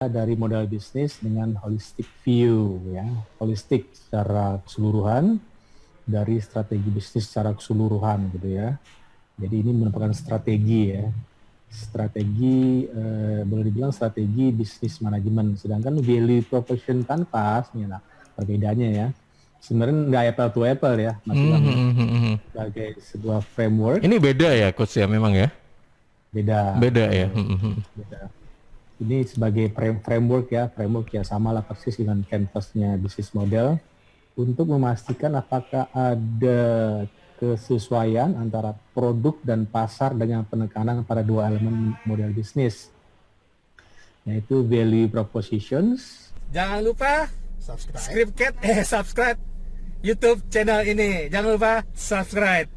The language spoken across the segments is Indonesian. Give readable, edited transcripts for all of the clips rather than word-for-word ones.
dari modal bisnis dengan holistic view ya, holistik secara keseluruhan dari strategi bisnis secara keseluruhan gitu ya. Jadi ini merupakan strategi ya, strategi boleh dibilang strategi bisnis manajemen. Sedangkan value proposition canvas nih lah perbedaannya ya. Sebenarnya nggak apple to apple ya, masih sebagai sebuah framework. Ini beda ya coach ya memang ya? Beda, Beda ya. beda. Ini sebagai framework ya sama lah persis dengan canvasnya bisnis model untuk memastikan apakah ada kesesuaian antara produk dan pasar dengan penekanan pada dua elemen model bisnis, yaitu value propositions. Jangan lupa subscribe YouTube channel ini. Jangan lupa subscribe.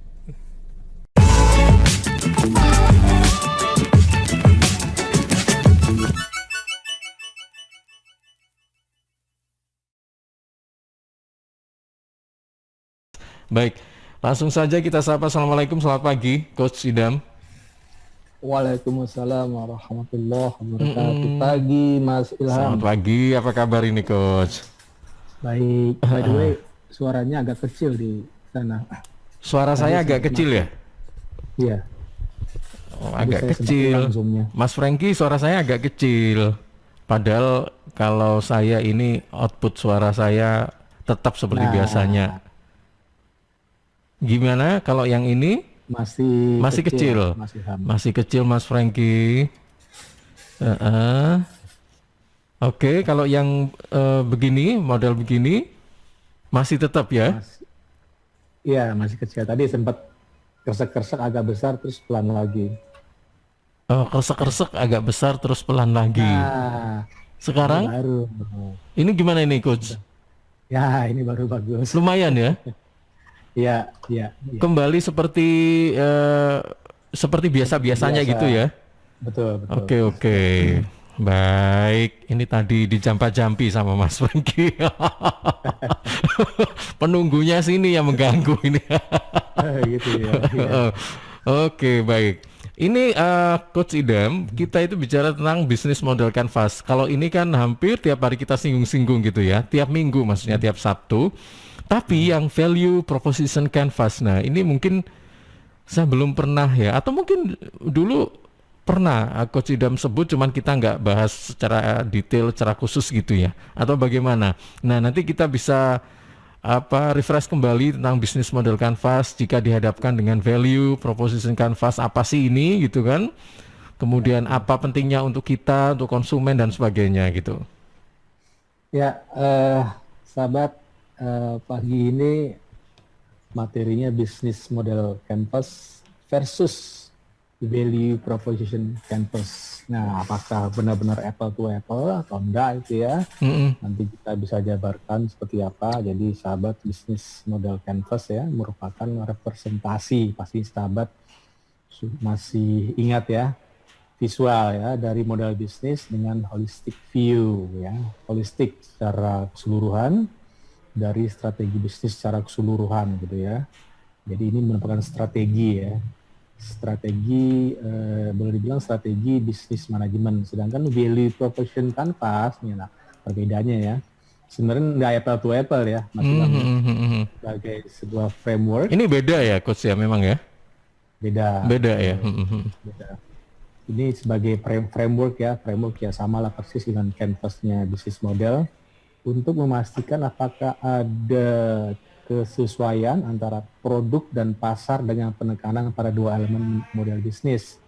Baik, langsung saja kita sapa. Assalamualaikum, selamat pagi Coach Idam. Waalaikumsalam warahmatullahi wabarakatuh. Pagi Mas Ilham. Selamat pagi, apa kabar ini Coach? Baik, by the way suaranya agak kecil di sana. Suara saya agak kecil ya? Iya. Oh, agak kecil. Mas Franky, suara saya agak kecil. Padahal kalau saya ini output suara saya tetap seperti biasanya. Gimana kalau yang ini? Masih kecil. Masih kecil Mas Franky. Oke, kalau yang begini, model begini masih tetap ya? Iya, masih kecil. Tadi sempat kersek-kersek agak besar terus pelan lagi. Oh, kersek-kersek agak besar terus pelan lagi. Nah, sekarang? Baru. Ini gimana ini Coach? Ya, ini baru bagus. Lumayan ya? Iya. Kembali seperti biasa-biasanya gitu ya? Betul. Oke. Baik, ini tadi dijampa-jampi sama Mas Franky. Penunggunya sini yang mengganggu ini. Gitu ya. Oke, baik. Ini Coach Idam, kita itu bicara tentang bisnis model canvas. Kalau ini kan hampir tiap hari kita singgung-singgung gitu ya, tiap minggu maksudnya tiap Sabtu. Tapi yang value proposition canvas, nah ini mungkin saya belum pernah ya, atau mungkin dulu pernah Coach Idam sebut, cuman kita nggak bahas secara detail, secara khusus gitu ya, atau bagaimana. Nah nanti kita bisa refresh kembali tentang bisnis model canvas jika dihadapkan dengan value proposition canvas, apa sih ini gitu kan, kemudian apa pentingnya untuk kita, untuk konsumen dan sebagainya gitu. Ya, sahabat, pagi ini materinya bisnis model canvas versus value proposition canvas. Nah, apakah benar-benar apple to apple atau enggak itu ya? Nanti kita bisa jabarkan seperti apa. Jadi sahabat, bisnis model canvas ya merupakan representasi, pasti sahabat masih ingat ya, visual ya dari model bisnis dengan holistic view ya, holistik secara keseluruhan dari strategi bisnis secara keseluruhan gitu ya. Jadi ini merupakan strategi ya, strategi boleh dibilang strategi bisnis manajemen. Sedangkan value proposition canvas nih lah perbedaannya ya. Sebenarnya nggak apple to apple ya, masih sebagai sebuah framework. Ini beda ya Coach ya memang ya? Beda ya. Beda. Ini sebagai framework ya sama lah persis dengan canvasnya bisnis model untuk memastikan apakah ada kesesuaian antara produk dan pasar dengan penekanan pada dua elemen model bisnis,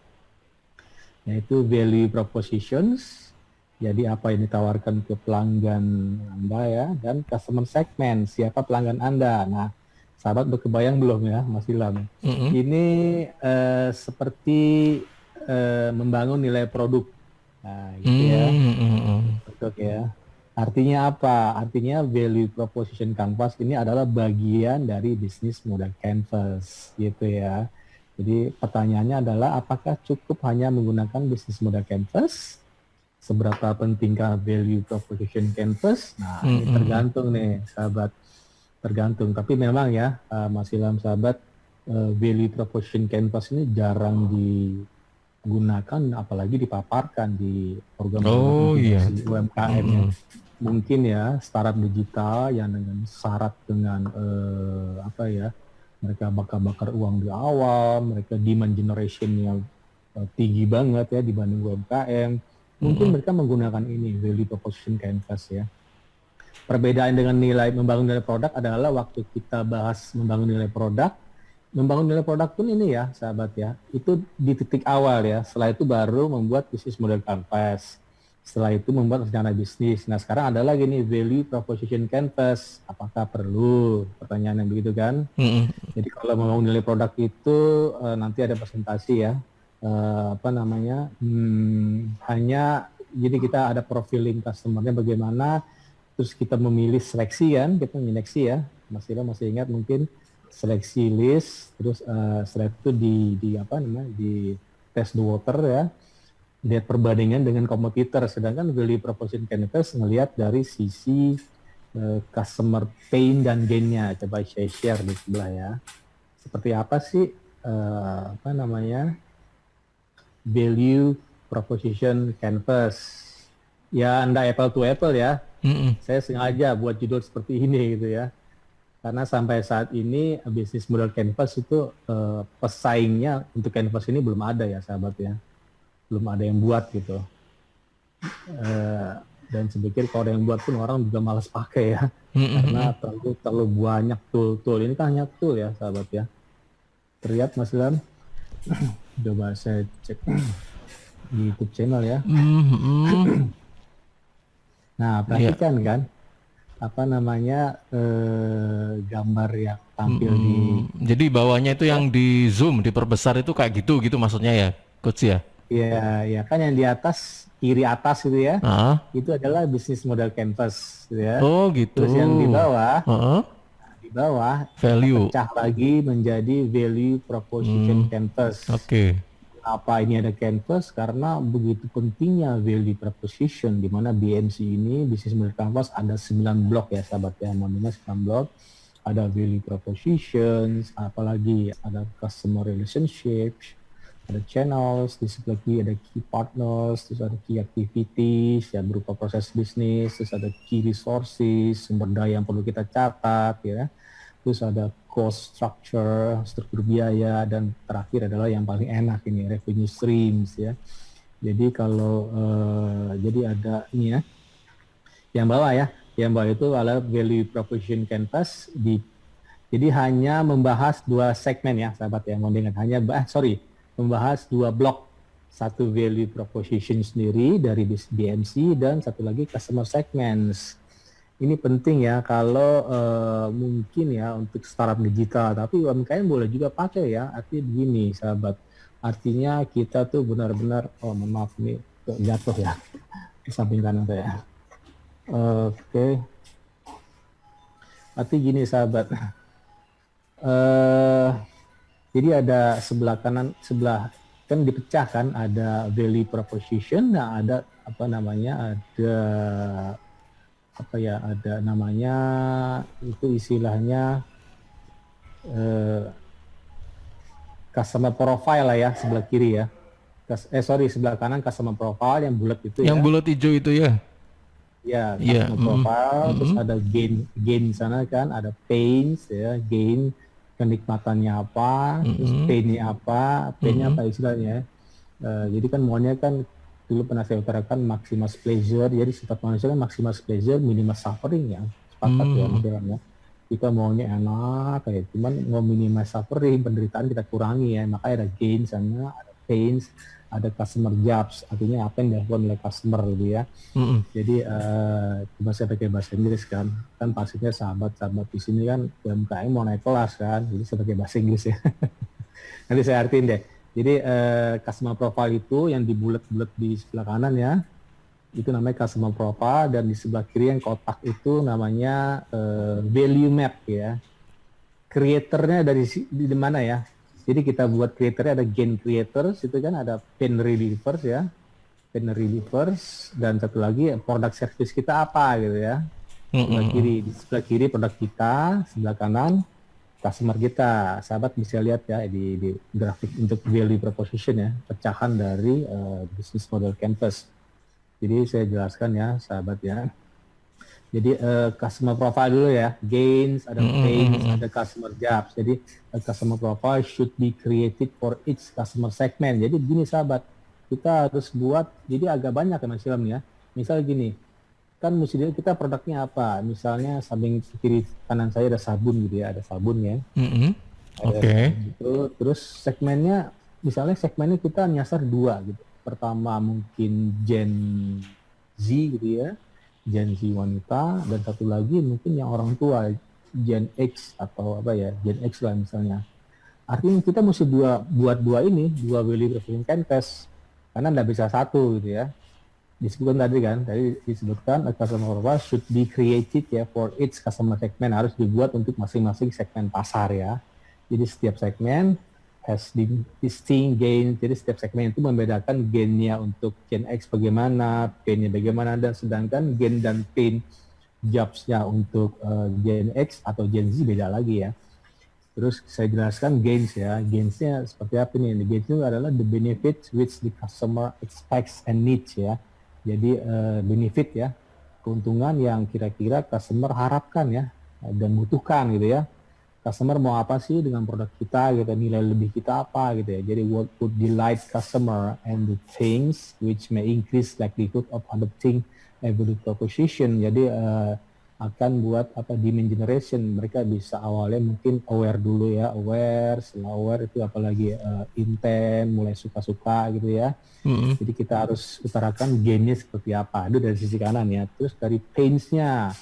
yaitu value propositions, jadi apa yang ditawarkan ke pelanggan Anda ya, dan customer segment, siapa pelanggan Anda. Nah, sahabat berkebayang belum ya Mas Ilham? Ini seperti membangun nilai produk, nah gitu ya. Betul ya. Artinya apa? Artinya value proposition canvas ini adalah bagian dari bisnis model canvas gitu ya. Jadi pertanyaannya adalah apakah cukup hanya menggunakan bisnis model canvas? Seberapa pentingkah value proposition canvas? Nah, ini tergantung nih sahabat. Tergantung. Tapi memang ya Mas Ilham sahabat, value proposition canvas ini jarang gunakan, apalagi dipaparkan di program Oh iya. UMKM ya. Mungkin ya startup digital yang dengan syarat dengan apa ya, mereka bakar uang di awal, mereka demand generationnya tinggi banget ya dibanding UMKM. Mungkin mereka menggunakan ini value proposition canvas ya. Perbedaan dengan membangun nilai produk adalah waktu kita bahas membangun nilai produk pun ini ya sahabat ya, itu di titik awal ya, setelah itu baru membuat bisnis model canvas, setelah itu membuat rencana bisnis. Nah sekarang ada lagi nih value proposition canvas, apakah perlu, pertanyaan yang begitu kan. Jadi kalau membangun nilai produk itu nanti ada presentasi ya, hanya jadi kita ada profiling customernya bagaimana, terus kita memilih seleksi kan, kita menyeleksi ya, Mas Ira masih ingat mungkin seleksi list, terus setelah itu di test the water ya, lihat perbandingan dengan kompetitor. Sedangkan value proposition canvas ngelihat dari sisi customer pain dan gain-nya. Coba saya share di sebelah ya. Seperti apa sih value proposition canvas? Ya Anda apple to apple ya. Saya sengaja buat judul seperti ini gitu ya. Karena sampai saat ini bisnis model canvas itu pesaingnya untuk canvas ini belum ada ya sahabat ya, belum ada yang buat gitu. Dan saya pikir kalau ada yang buat pun orang juga malas pakai ya, karena terlalu banyak tool. Ini kan hanya tool ya sahabat ya. Terlihat Mas Ilham? Coba saya cek di YouTube channel ya. Nah perhatikan kan. Gambar yang tampil di. Jadi bawahnya itu yang di zoom, diperbesar itu kayak gitu maksudnya ya, Coach ya? Iya, ya kan yang di atas, kiri atas gitu ya. Itu adalah bisnis model canvas gitu ya. Oh gitu. Terus yang di bawah value pecah lagi menjadi value proposition canvas. Oke. Apa ini ada canvas? Karena begitu pentingnya value proposition, di mana BMC ini, bisnis model canvas, ada 9 blok ya sahabat ya, namanya 9 blok. Ada value propositions, apalagi ada customer relationships, ada channels, di sebelah kiri ada key partners, terus ada key activities, ya berupa proses bisnis, terus ada key resources, sumber daya yang perlu kita catat ya. Terus ada cost structure, struktur biaya, dan terakhir adalah yang paling enak ini, revenue streams ya. Jadi kalau jadi ada ini ya, yang bawah itu adalah value proposition canvas. Jadi hanya membahas 2 segmen ya sahabat ya, membahas 2 blok, satu value proposition sendiri dari BMC dan satu lagi customer segments. Ini penting ya kalau mungkin ya untuk startup digital, tapi UMKM boleh juga pakai ya. Artinya begini sahabat, artinya kita tuh benar-benar, mohon maaf ini jatuh ya di samping kanan saya. Oke. Artinya gini sahabat, jadi ada sebelah kanan, sebelah kan dipecah kan, ada value proposition, nah ada ada namanya itu istilahnya customer profile lah ya, sebelah kiri ya. Sebelah kanan customer profile yang bulat itu yang ya. bulat hijau itu ya. Ya, customer profile, terus ada gain di sana kan, ada pains ya, gain kenikmatannya apa, terus painnya apa istilahnya. Jadi kan maunya kan dulu pernah saya utarakan maximus pleasure, jadi sifat manusia kan maximus pleasure, minimus suffering ya, sepakat ya modelnya. Kita maunya enak kayak, cuman mau minimus suffering, penderitaan kita kurangi ya, makanya ada gain sana, ada pains, ada customer jobs, artinya apa yang dilakukan oleh customer gitu ya. Jadi coba saya pakai bahasa Inggris kan pastinya sahabat-sahabat di sini kan UMKM mau naik kelas kan, jadi saya pakai bahasa Inggris ya. Nanti saya artiin deh. Jadi customer profile itu yang dibulat-bulat di sebelah kanan ya, itu namanya customer profile, dan di sebelah kiri yang kotak itu namanya value map ya. Creatornya di mana ya? Jadi kita buat creatornya ada gain creators, itu kan ada pain relievers ya, pain relievers, dan satu lagi produk service kita apa gitu ya. Di sebelah kiri produk kita, sebelah kanan customer kita. Sahabat bisa lihat ya di grafik untuk value proposition ya, pecahan dari business model canvas. Jadi saya jelaskan ya sahabat ya. Jadi customer profile dulu ya, gains, ada pains, ada customer jobs. Jadi customer profile should be created for each customer segment. Jadi begini sahabat, kita harus buat, jadi agak banyak ya Mas Ilham ya. Misal gini, kan mesti dilihat kita produknya apa. Misalnya samping kiri kanan saya ada sabun gitu ya, ada sabun ya. Oke. Gitu. Terus segmennya, misalnya segmennya kita nyasar 2 gitu. Pertama mungkin Gen Z gitu ya, Gen Z wanita, dan satu lagi mungkin yang orang tua, Gen X atau apa ya, Gen X lah misalnya. Artinya kita mesti buat dua value proposition canvas, karena nggak bisa satu gitu ya. Disebutkan tadi disebutkan a customer profile should be created ya for each customer segment, harus dibuat untuk masing-masing segmen pasar ya. Jadi setiap segmen has distinct gain, jadi setiap segmen itu membedakan gainnya untuk Gen X bagaimana, painnya bagaimana, dan sedangkan gain dan pain jobsnya untuk Gen X atau Gen Z beda lagi ya. Terus saya jelaskan gains ya, gainsnya seperti apa nih? The gains itu adalah the benefits which the customer expects and needs ya. Jadi benefit ya, keuntungan yang kira-kira customer harapkan ya dan butuhkan gitu ya. Customer mau apa sih dengan produk kita gitu, nilai lebih kita apa gitu ya. Jadi what would delight customer and the things which may increase likelihood of adopting a value proposition. Jadi akan buat apa, demand generation. Mereka bisa awalnya mungkin aware dulu ya, setelah aware itu apalagi intent, mulai suka-suka gitu ya. Jadi kita harus utarakan gainnya seperti apa, itu dari sisi kanan ya. Terus dari pains-nya,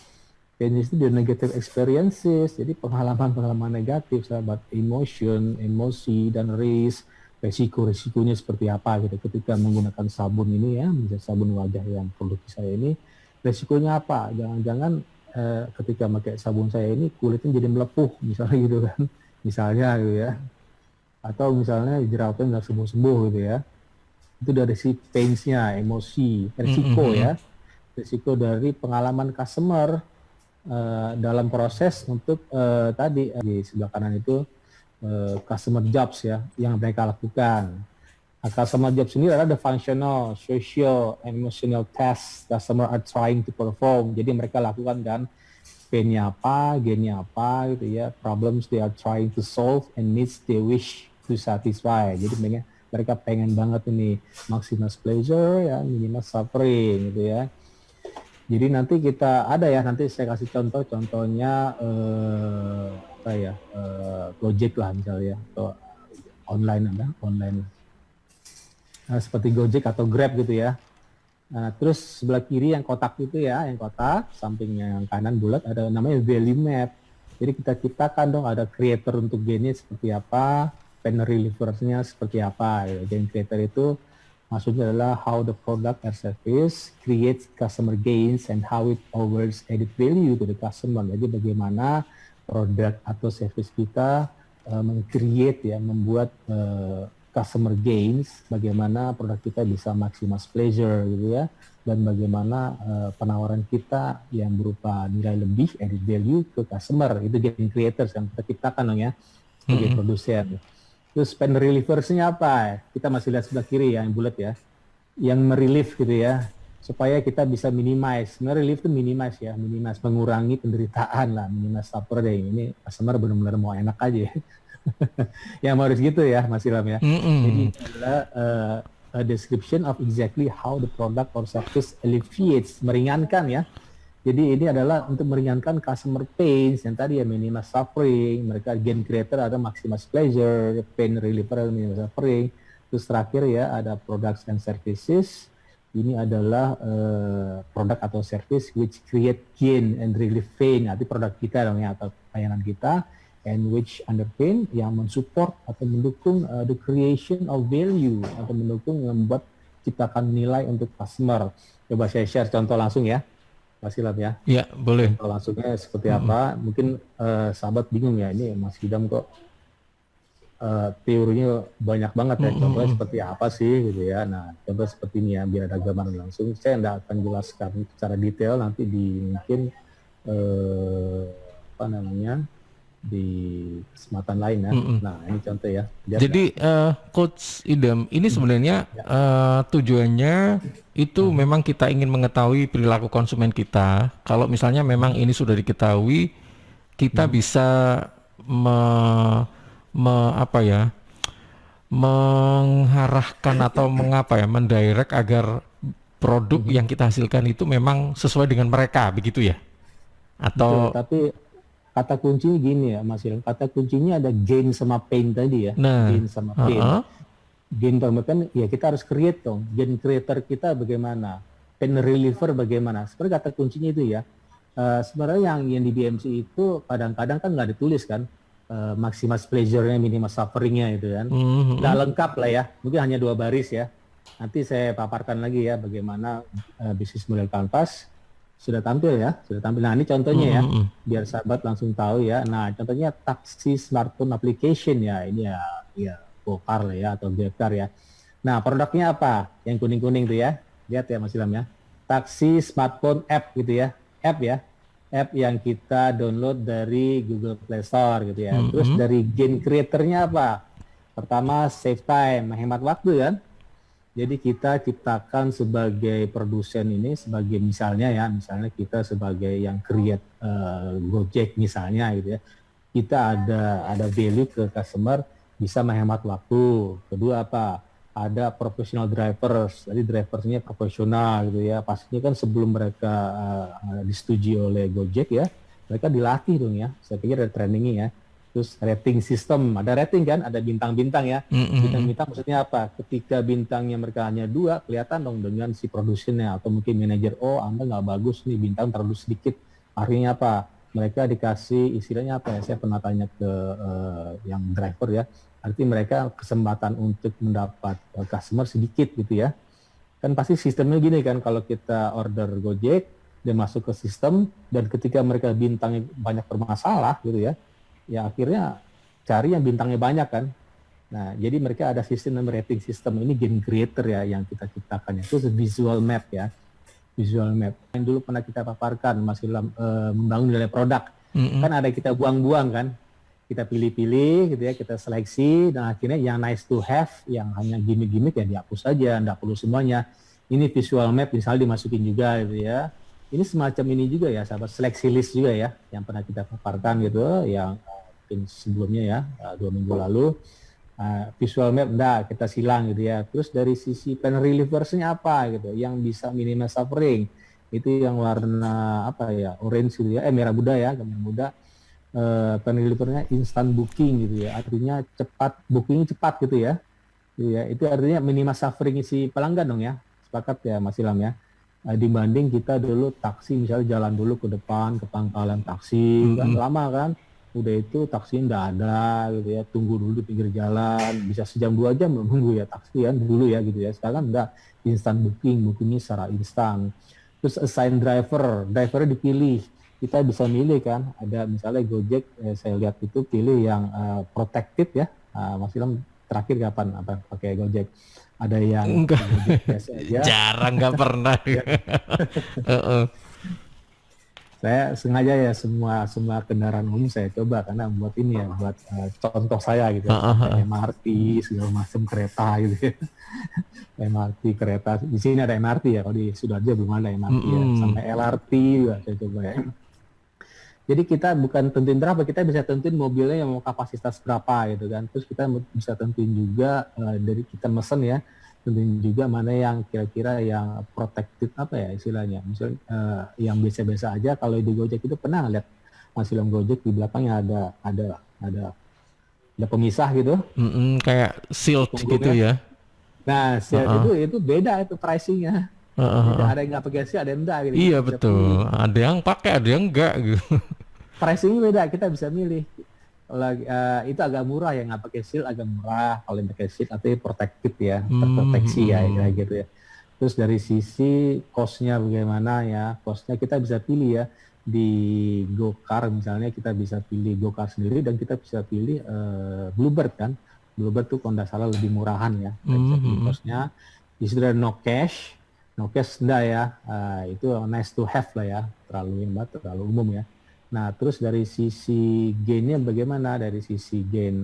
pains itu the negative experiences, jadi pengalaman-pengalaman negatif sahabat, emosi dan risk, resikonya seperti apa gitu ketika menggunakan sabun ini ya, misalnya sabun wajah yang produksi saya ini, resikonya apa, jangan-jangan ketika pakai sabun saya ini kulitnya jadi melepuh misalnya gitu kan, misalnya gitu ya, atau misalnya jerawatnya nggak sembuh-sembuh gitu ya. Itu dari si pains-nya, emosi, resiko ya, resiko dari pengalaman customer dalam proses untuk tadi di sebelah kanan itu customer jobs ya yang mereka lakukan. Customer jobs ini adalah the functional, social, and emotional tasks customer are trying to perform. Jadi mereka lakukan kan, pain-nya apa, gain-nya apa gitu ya, problems they are trying to solve and needs they wish to satisfy. Jadi mereka pengen banget ini maximize pleasure ya, minimize suffering gitu ya. Jadi nanti kita ada ya, nanti saya kasih contohnya Gojek lah misalnya, atau online. Nah, seperti Gojek atau Grab gitu ya. Nah, terus sebelah kiri yang kotak itu ya, yang kotak, sampingnya yang kanan bulat ada namanya value map. Jadi kita ciptakan dong, ada creator untuk gainnya seperti apa, pain relieversnya seperti apa. Ya. Gain creator itu maksudnya adalah how the product or service creates customer gains and how it offers added value to the customer. Jadi bagaimana produk atau service kita meng-create ya, membuat customer gains, bagaimana produk kita bisa maximize pleasure gitu ya, dan bagaimana penawaran kita yang berupa nilai lebih added value ke customer, itu gain creators yang kita ciptakan dong ya sebagai produsen. Terus pain relieversnya apa? Kita masih lihat sebelah kiri ya, yang bulat ya, yang merelief gitu ya, supaya kita bisa minimize. Sebenarnya relief itu minimize ya, mengurangi penderitaan lah, minimize suffering. Ini customer benar-benar mau enak aja ya. Yang harus gitu ya Mas Ilham ya. Jadi adalah a description of exactly how the product or service alleviates, meringankan ya. Jadi ini adalah untuk meringankan customer pains yang tadi ya, minimize suffering, mereka gain creator ada maximize pleasure, pain reliever minimize suffering. Terus terakhir ya ada products and services. Ini adalah produk atau service which create gain and relieve pain. Nanti produk kita dong ya, atau layanan kita, and which underpin yang mensupport atau mendukung the creation of value, atau mendukung membuat ciptakan nilai untuk customer. Coba saya share contoh langsung ya, Mas Ilham ya. Ya, boleh. Contoh langsungnya seperti apa? Mungkin sahabat bingung ya, ini Mas Idam kok teorinya banyak banget ya. Contohnya seperti apa sih gitu ya. Nah, contoh seperti ini ya, biar ada gambaran langsung. Saya tidak akan jelaskan secara detail, nanti di mungkin di kesempatan lain ya. Nah ini contoh ya. Jadi Coach Idam, ini sebenarnya tujuannya itu memang kita ingin mengetahui perilaku konsumen kita. Kalau misalnya memang ini sudah diketahui, kita bisa apa ya, mengharahkan atau mendirect agar produk yang kita hasilkan itu memang sesuai dengan mereka, begitu ya? Betul, Atau tapi kata kuncinya gini ya Mas Ilham, kata kuncinya ada gain sama pain tadi ya. nah, Gain sama pain. Gain kan ya kita harus create dong. Gain creator kita bagaimana? Pain reliever bagaimana? Sebenarnya kata kuncinya itu ya. Sebenarnya yang di BMC itu kadang-kadang kan nggak ditulis kan. Maximize pleasure-nya, minimize suffering-nya itu kan. Nggak lengkap lah ya. Mungkin hanya 2 baris ya. Nanti saya paparkan lagi ya bagaimana bisnis model Canvas sudah tampil ya, sudah tampil. Nah ini contohnya ya, biar sahabat langsung tahu ya. Nah contohnya taksi smartphone application ya, ini ya GoCar lah ya atau GoCar ya. Nah produknya apa? Yang kuning-kuning tuh ya, lihat ya Mas Ilham ya. Taksi smartphone app gitu ya, app ya, app yang kita download dari Google Play Store gitu ya. Terus dari gain creatornya apa? Pertama save time, menghemat waktu kan. Jadi kita ciptakan sebagai produsen ini, sebagai misalnya kita sebagai yang create Gojek misalnya gitu ya, kita ada value ke customer, bisa menghemat waktu. Kedua apa? Ada professional drivers, jadi driversnya profesional gitu ya. Pastinya kan sebelum mereka disetujui oleh Gojek ya, mereka dilatih dong ya. Saya pikir ada trainingnya ya. Terus rating system, ada rating kan, ada bintang-bintang ya. Bintang-bintang maksudnya apa? Ketika bintangnya mereka hanya 2, kelihatan dong dengan si produsennya atau mungkin manajer, oh Anda nggak bagus nih, bintang terlalu sedikit. Artinya apa? Mereka dikasih istilahnya apa ya? Saya pernah tanya ke yang driver ya. Artinya mereka kesempatan untuk mendapat customer sedikit gitu ya. Kan pasti sistemnya gini kan, kalau kita order Gojek, dia masuk ke sistem, dan ketika mereka bintangnya banyak bermasalah gitu ya, ya akhirnya cari yang bintangnya banyak kan. Nah, jadi mereka ada sistem rating system, ini gain creator ya yang kita ciptakan, itu visual map ya. Visual map. Yang dulu pernah kita paparkan masih membangun nilai produk. Kan ada kita buang-buang kan. Kita pilih-pilih gitu ya, kita seleksi, dan akhirnya yang nice to have, yang hanya gimmick-gimmick ya dihapus saja, enggak perlu semuanya. Ini visual map misalnya dimasukin juga gitu ya. Ini semacam ini juga ya, sahabat, seleksi list juga ya, yang pernah kita paparkan gitu, yang mungkin sebelumnya ya, 2 minggu lalu. Visual map, enggak, kita silang gitu ya. Terus dari sisi pen relieversnya apa gitu, yang bisa minimize suffering, itu yang warna apa ya, orange gitu ya, merah muda ya, merah muda. Pen relievernya instant booking gitu ya, artinya cepat, booking cepat gitu ya. Itu artinya minimize suffering si pelanggan dong ya, sepakat ya Mas Ilham ya. Dibanding kita dulu taksi misalnya jalan dulu ke depan ke pangkalan taksi kan lama kan, udah itu taksi nggak ada gitu ya, tunggu dulu di pinggir jalan, bisa sejam 2 jam nunggu ya taksi kan dulu ya gitu ya. Sekarang enggak, instant bookingnya secara instan. Terus assign drivernya dipilih, kita bisa milih kan, ada misalnya Gojek saya lihat itu pilih yang protected ya. Mas Ilham terakhir kapan apa pakai Gojek? Ada yang enggak, biasa aja. jarang, nggak pernah. Saya sengaja ya semua kendaraan umum saya coba karena buat ini ya, buat contoh saya gitu. MRT segala macam kereta gitu ya. MRT kereta, di sini ada MRT ya, kalau di Sidoarjo belum ada MRT ya, sampai LRT juga saya coba ya. Jadi kita bukan tentuin berapa, kita bisa tentuin mobilnya yang mau kapasitas berapa gitu kan. Terus kita bisa tentuin juga dari kita mesen ya, tentuin juga mana yang kira-kira yang protected apa ya istilahnya. Misalnya yang biasa-biasa aja, kalau di Gojek itu pernah lihat Mas Ilham Gojek di belakangnya ada pemisah gitu. Kayak shield gitu ya. Nah, shield itu beda itu pricingnya. Ada yang nggak pakai shield, ada yang enggak gitu. Iya betul. Ada yang pakai, ada yang enggak gitu. Pricingnya beda, kita bisa milih. Itu agak murah ya, nggak pakai shield agak murah. Kalau yang pakai shield artinya protected ya, terproteksi ya, kayak gitu ya. Terus dari sisi cost-nya bagaimana ya? Cost-nya kita bisa pilih ya. Di GoCar misalnya kita bisa pilih GoCar sendiri, dan kita bisa pilih Bluebird kan. Bluebird tuh kalau nggak salah lebih murahan ya. Kita bisa pilih cost-nya. Di situ ada no cash enggak ya. Itu nice to have lah ya. Terlalu umum ya. Nah, terus dari sisi gain-nya bagaimana? Dari sisi gain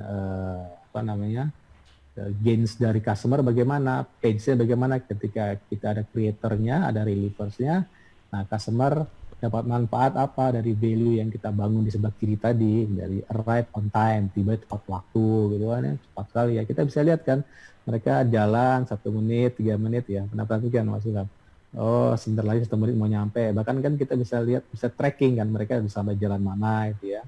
gains dari customer bagaimana? Page-nya bagaimana ketika kita ada creator-nya, ada relieversnya. Nah, customer dapat manfaat apa dari value yang kita bangun di sebelah kiri tadi, dari arrive on time, tiba tepat waktu gitu kan ya, cepat sekali ya. Kita bisa lihat kan mereka jalan 1 menit, 3 menit ya. Pernah perhatikan Mas Ilham? Oh, sebentar lagi 1 menit mau nyampe. Bahkan kan kita bisa lihat, bisa tracking kan mereka bisa sampai jalan mana gitu ya.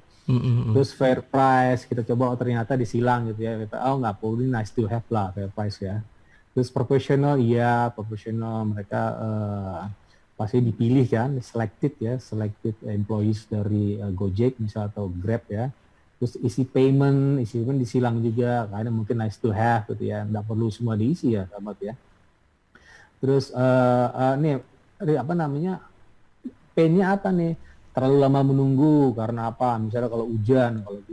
Terus fair price, kita coba ternyata disilang gitu ya. Kita, nggak perlu, nice to have lah fair price ya. Terus professional, iya professional, mereka pasti dipilih kan, selected employees dari Gojek misal atau Grab ya. Terus isi payment disilang juga, karena mungkin nice to have gitu ya, nggak perlu semua diisi ya sahabat ya. Terus pain-nya apa nih? Terlalu lama menunggu karena apa? Misalnya kalau hujan kalau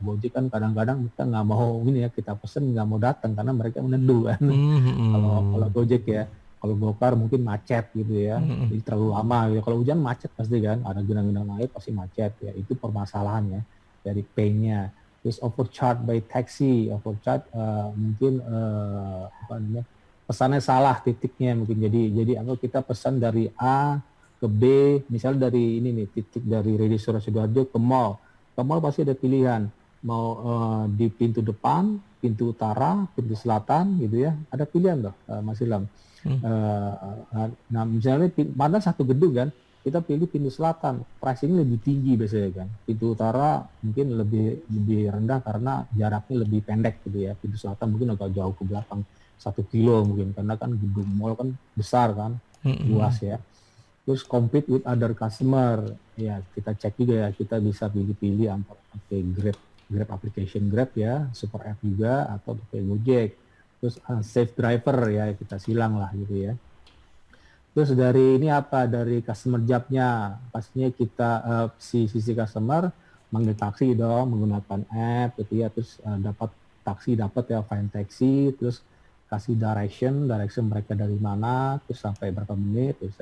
Gojek kan kadang-kadang kita nggak mau ini ya, kita pesen nggak mau datang karena mereka meneduh kan. Kalau Gojek ya, kalau Gokar mungkin macet gitu ya, jadi terlalu lama ya. Kalau hujan macet pasti kan, ada genangan air pasti macet ya. Itu permasalahannya dari pain-nya. Terus overcharge by taxi, mungkin pesannya salah titiknya mungkin, jadi anggap kita pesan dari A ke B, misalnya dari ini nih, titik dari Redisora Sidoarjo ke mall pasti ada pilihan mau di pintu depan, pintu utara, pintu selatan gitu ya, ada pilihan loh Mas Ilham. Nah misalnya mana satu gedung kan, kita pilih pintu selatan, pricing lebih tinggi biasanya kan, pintu utara mungkin lebih rendah karena jaraknya lebih pendek gitu ya, pintu selatan mungkin agak jauh ke belakang 1 kilo mungkin, karena kan gedung mall kan besar kan, luas ya. Terus compete with other customer, ya kita cek juga ya, kita bisa pilih-pilih antara pakai Grab application Grab ya, Super App juga, atau pakai Gojek. Terus safe driver ya, kita silang lah gitu ya. Terus dari ini apa, dari customer job-nya, pastinya kita sisi customer manggil taksi dong menggunakan app gitu ya, terus dapat ya, find taxi, terus kasih direction mereka dari mana, terus sampai berapa menit, terus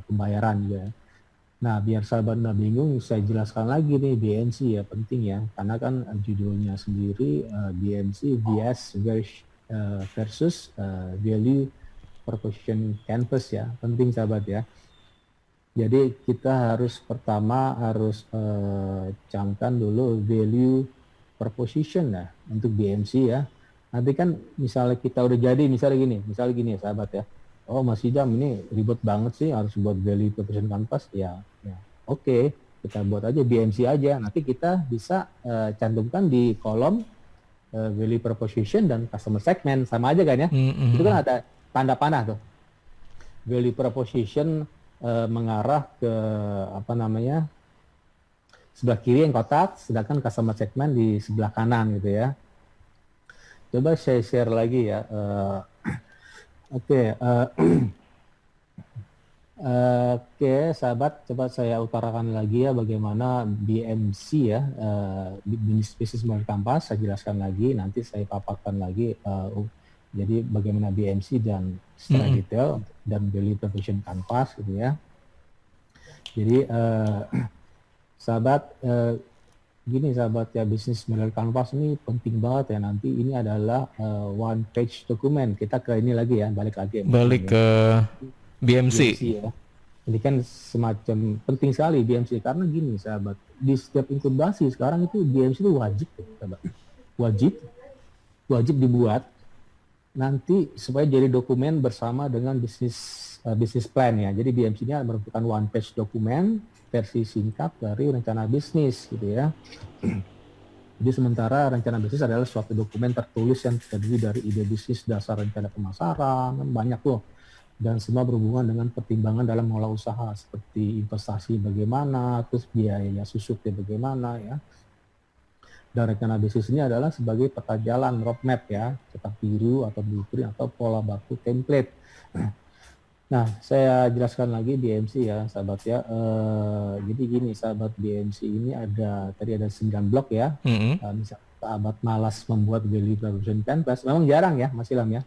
pembayaran juga. Nah, biar sahabat nggak bingung, saya jelaskan lagi nih BMC ya, penting ya, karena kan judulnya sendiri BMC versus Value Proposition Canvas ya, penting sahabat ya. Jadi kita pertama harus camkan dulu value proposition ya untuk BMC ya. Nanti kan misalnya kita udah jadi, misalnya gini ya sahabat ya, oh Mas Idam ini ribet banget sih harus buat value proposition canvas ya oke, kita buat aja BMC aja, nanti kita bisa cantumkan di kolom value proposition dan customer segment, sama aja kan ya. Itu kan ada tanda panah tuh, value proposition mengarah ke sebelah kiri yang kotak, sedangkan customer segment di sebelah kanan gitu ya. Coba saya share lagi ya. Oke, sahabat, coba saya utarakan lagi ya bagaimana BMC ya, Business Model Canvas. Saya jelaskan lagi, nanti saya paparkan lagi. Jadi bagaimana BMC dan secara detail dan Value Proposition Canvas gitu ya. Jadi sahabat. Gini sahabat ya, Business Model Canvas ini penting banget ya. Nanti ini adalah one page dokumen. Kita ke ini lagi ya, balik ke BMC ya. Ini kan semacam penting sekali BMC, karena gini sahabat, di setiap inkubasi sekarang itu BMC itu wajib ya, sahabat. Wajib dibuat nanti supaya jadi dokumen bersama dengan business plan ya. Jadi BMC-nya merupakan one page dokumen versi singkat dari rencana bisnis gitu ya. Jadi sementara rencana bisnis adalah suatu dokumen tertulis yang terdiri dari ide bisnis, dasar rencana pemasaran, banyak loh. Dan semua berhubungan dengan pertimbangan dalam mengelola usaha, seperti investasi bagaimana, terus biaya susutnya bagaimana ya. Dan rencana bisnis ini adalah sebagai peta jalan, roadmap ya, cetak biru atau blueprint atau pola baku template. Nah, saya jelaskan lagi BMC ya, sahabat ya. Jadi gini, sahabat, BMC ini tadi ada 9 blok ya. Misal sahabat malas membuat value proposition canvas, memang jarang ya, Mas Ilham ya.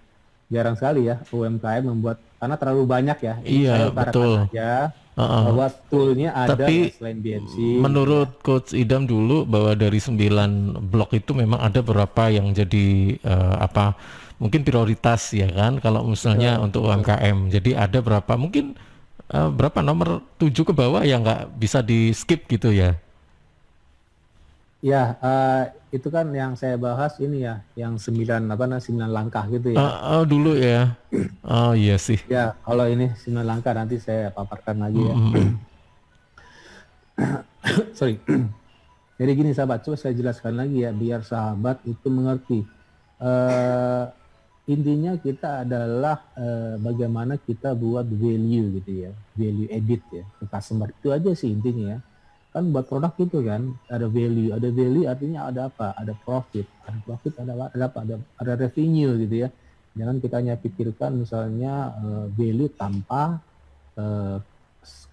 Jarang sekali ya UMKM membuat, karena terlalu banyak ya. Iya, saya utarakan betul. aja bahwa toolnya ada Tapi ya, selain BMC. menurut Coach Idam dulu bahwa dari 9 blok itu memang ada beberapa yang jadi mungkin prioritas ya kan kalau misalnya untuk UMKM. Jadi ada berapa mungkin berapa nomor 7 ke bawah yang nggak bisa di skip gitu ya. Ya, itu kan yang saya bahas ini ya, yang 9 langkah gitu ya. Dulu ya. Oh iya sih. Ya, kalau ini 9 langkah nanti saya paparkan lagi ya. Sorry. Jadi gini sahabat, coba saya jelaskan lagi ya biar sahabat itu mengerti. Intinya kita adalah bagaimana kita buat value gitu ya, value edit ya ke customer, itu aja sih intinya ya. Kan buat produk itu kan ada value artinya ada apa? Ada profit ada apa? Ada revenue gitu ya. Jangan kita hanya pikirkan misalnya value tanpa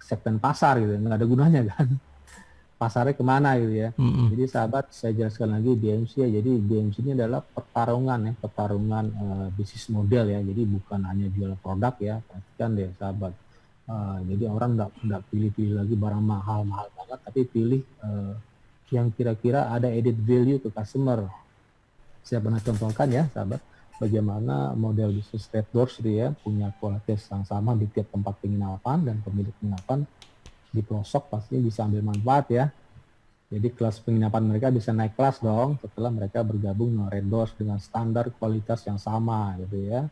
segmen pasar gitu, nggak ada gunanya kan. Pasarnya kemana gitu ya. Jadi sahabat saya jelaskan lagi BMC ya. Jadi BMC ini adalah pertarungan bisnis model ya. Jadi bukan hanya jual produk ya. Perhatikan deh sahabat. Jadi orang nggak pilih-pilih lagi barang mahal banget, tapi pilih yang kira-kira ada added value ke customer. Saya pernah contohkan ya sahabat, bagaimana model bisnis Red Doors itu ya punya kualitas yang sama di tiap tempat penginapan, dan pemilik penginapan di pelosok pastinya bisa ambil manfaat ya. Jadi kelas penginapan mereka bisa naik kelas dong setelah mereka bergabung dengan Red Doors dengan standar kualitas yang sama gitu ya.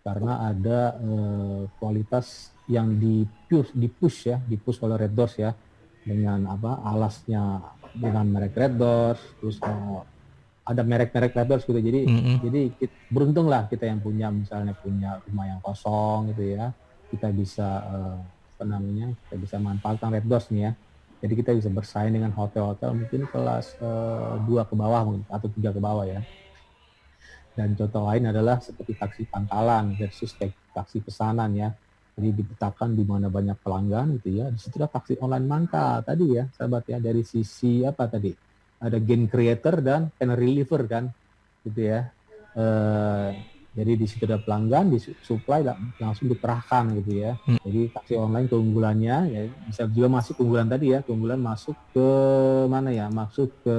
Karena ada kualitas yang dipush oleh Red Doors ya, dengan alasnya dengan merek Red Doors, terus ada merek-merek Red Doors gitu. Jadi beruntung lah kita yang misalnya punya rumah yang kosong gitu ya, kita bisa kita bisa manfaatkan Red Doors nih ya. Jadi kita bisa bersaing dengan hotel-hotel mungkin kelas 2 ke bawah mungkin, atau 3 ke bawah ya. Dan contoh lain adalah seperti taksi pangkalan versus taksi pesanan ya. Jadi dipetakan di mana banyak pelanggan gitu ya. Di situlah taksi online mangkal tadi ya, sahabat ya. Dari sisi apa tadi? Ada gain creator dan pain reliever kan, gitu ya. Jadi di situ ada pelanggan, di supply langsung dikerahkan gitu ya. Jadi taksi online keunggulannya ya, bisa juga masuk keunggulan tadi ya. Keunggulan masuk ke mana ya? Masuk ke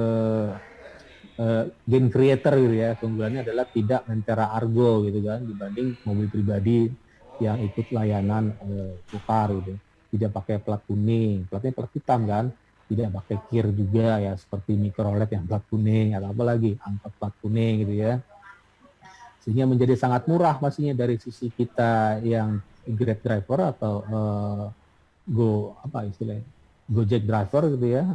gain creator gitu ya. Keunggulannya adalah tidak mentera argo gitu kan, dibanding mobil pribadi yang ikut layanan tukar gitu. Tidak pakai plat kuning, platnya plat hitam kan, tidak pakai kir juga ya, seperti Mikrolet yang plat kuning atau apa lagi angkot plat kuning gitu ya. Sehingga menjadi sangat murah pastinya dari sisi kita yang Grab driver atau Gojek driver gitu ya.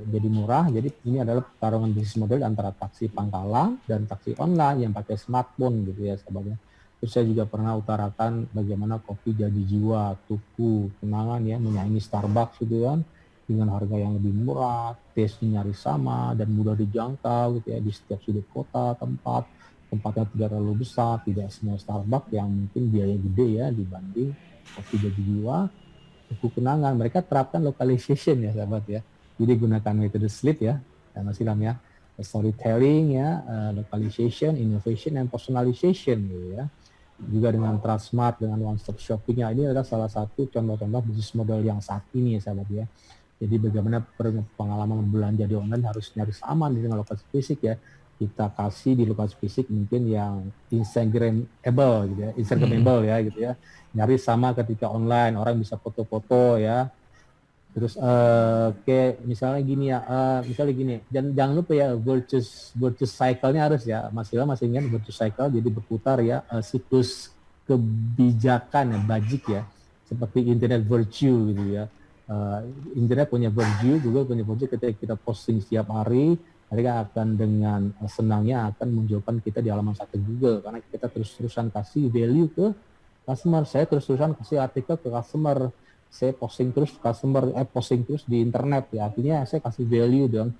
Jadi murah. Jadi ini adalah pertarungan bisnis model antara taksi pangkalan dan taksi online yang pakai smartphone gitu ya sahabatnya. Terus saya juga pernah utarakan bagaimana kopi jadi jiwa, tuku, kenangan ya, menyaingi Starbucks gitu kan, dengan harga yang lebih murah, taste-nya nyaris sama dan mudah dijangkau gitu ya di setiap sudut kota, tempatnya tidak terlalu besar, tidak semua Starbucks yang mungkin biaya gede ya dibanding kopi jadi jiwa, tuku kenangan. Mereka terapkan localization ya sahabat ya. Jadi gunakan metode SLIP ya, masih ya, storytelling ya, localization, innovation, and personalization gitu ya. Juga dengan Transmart, dengan one stop shopping-nya, ini adalah salah satu contoh-contoh bisnis model yang saat ini ya sahabat ya. Jadi bagaimana pengalaman belanja di online harus nyaris aman dengan lokasi fisik ya. Kita kasih di lokasi fisik mungkin yang Instagramable gitu ya, Instagramable ya gitu ya. Nyaris sama ketika online, orang bisa foto-foto ya. Terus kayak misalnya gini, jangan lupa ya virtuous cycle-nya harus ya, masih ingat virtuous cycle, jadi berputar ya, siklus kebijakan ya, bajik ya, seperti internet virtue gitu ya. Internet punya virtue, juga punya virtue. Ketika kita posting setiap hari, mereka akan dengan senangnya akan munculkan kita di halaman satu Google, karena kita terus-terusan kasih value ke customer. Saya terus-terusan kasih artikel ke customer, saya posting terus di internet ya, artinya saya kasih value dong.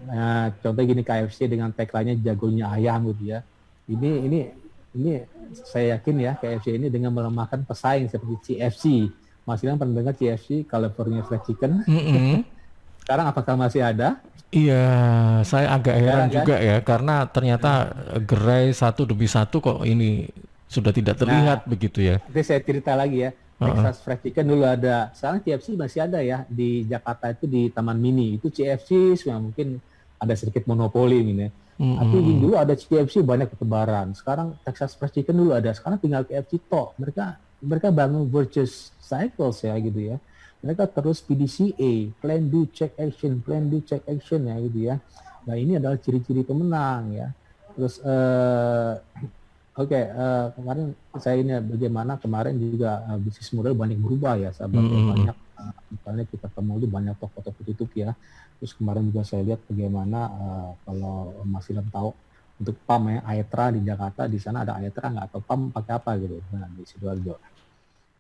Nah, contoh gini, KFC dengan tagline-nya jagonya ayam gitu ya. Ini saya yakin ya, KFC ini dengan melemahkan pesaing seperti CFC. Mas Ilham pernah dengar CFC, California Fried Chicken? Sekarang apakah masih ada? Iya, saya agak heran juga ya, karena ternyata gerai satu demi satu kok ini sudah tidak terlihat begitu ya. Nanti saya cerita lagi ya. Texas Fried Chicken dulu ada. Sekarang KFC masih ada ya di Jakarta itu di Taman Mini. Itu KFC yang mungkin ada sedikit monopoli ini ya. Tapi dulu ada KFC banyak ketebaran. Sekarang Texas Fried Chicken dulu ada. Sekarang tinggal KFC tok. Mereka bangun virtuous cycles ya gitu ya. Mereka terus PDCA, plan do check action ya gitu ya. Nah ini adalah ciri-ciri pemenang ya. Terus kemarin saya ini bagaimana kemarin juga bisnis model banyak berubah ya sahabat ya, banyak misalnya kita temui banyak toko-toko tutup ya. Terus kemarin juga saya lihat bagaimana kalau Mas Ilham tahu untuk PAM ya Aetra di Jakarta, di sana ada Aetra nggak atau PAM pakai apa gitu di Sidoarjo.